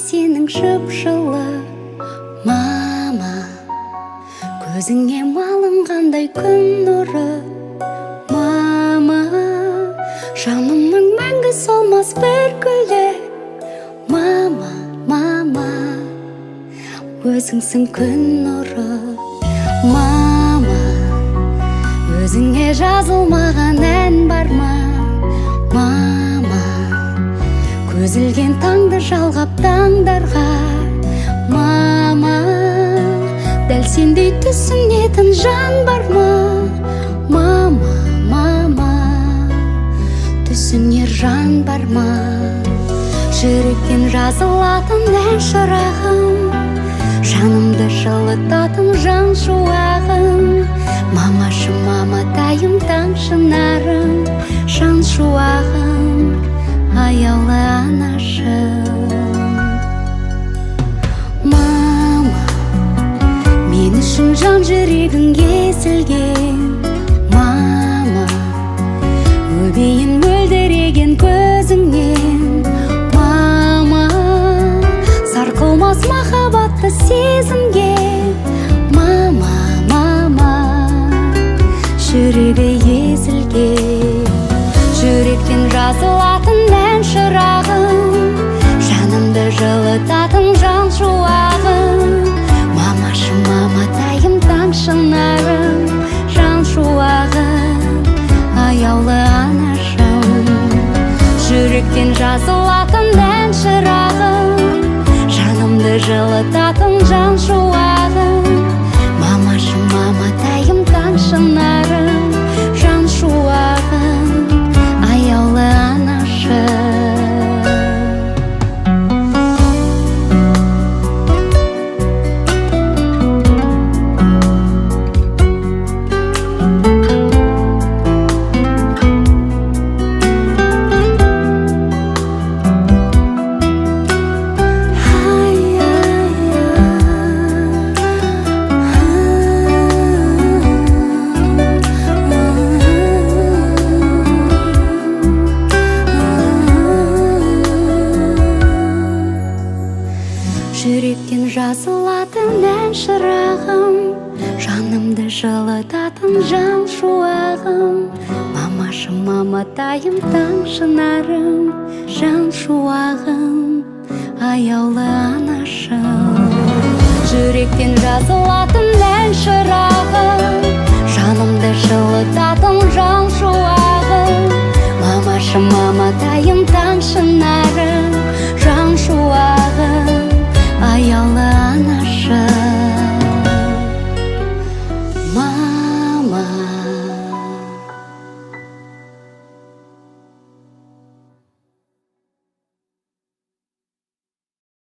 сенің жып-жылы. Мама, көзіңе малынғандай күн нұры. Мама, жанымның мәңгі солмас бір гүлі. Мама, мама, өзіңсің күн нұры. Мама, өзіңе жазылмаған ән бар ма? Мама, көзілген таңды жалғап таңдарға. Мама, дәл сендей түсінетін жан бар ма? Мама, мама, түсінер жан бар ма? Жүректен жазылатын ән шырағым, жанымды жылытатын жан шуағым. Мамашы, маматайым, таң шынарым, жан шуағым, аяулы анашым. Мама, мен үшін жан жүрегің езілген. Мама, өбейін мөлдіреген көзіңнен. Мама, сарқылмас махаббатты сезімге. Мама, мама, жүрегі езілген. Жүректен жазылатын ән шырағым, жанымды жылытатын жан шуағым. Мамашы, маматайым, таң шынарым, жан шуағым, аяулы анашым. Жүректен жазылатын ән шырағым, жанымды жылытатын жан шуағым. Мамашы, маматайым, таң шынарым, жан шуағым, аяулы анашым. Жүректен жазылатын ән шырағым, жанымды жылытатын жан шуағым. Мамашы, маматайым, таң шынарым, жан шуағым, аяулы анашым. Жүректен жазылатын ән шырағым, жанымды жылытатын жан шуағым. Мамашы, маматайым, таң шынарым, жан шуағым, аяулы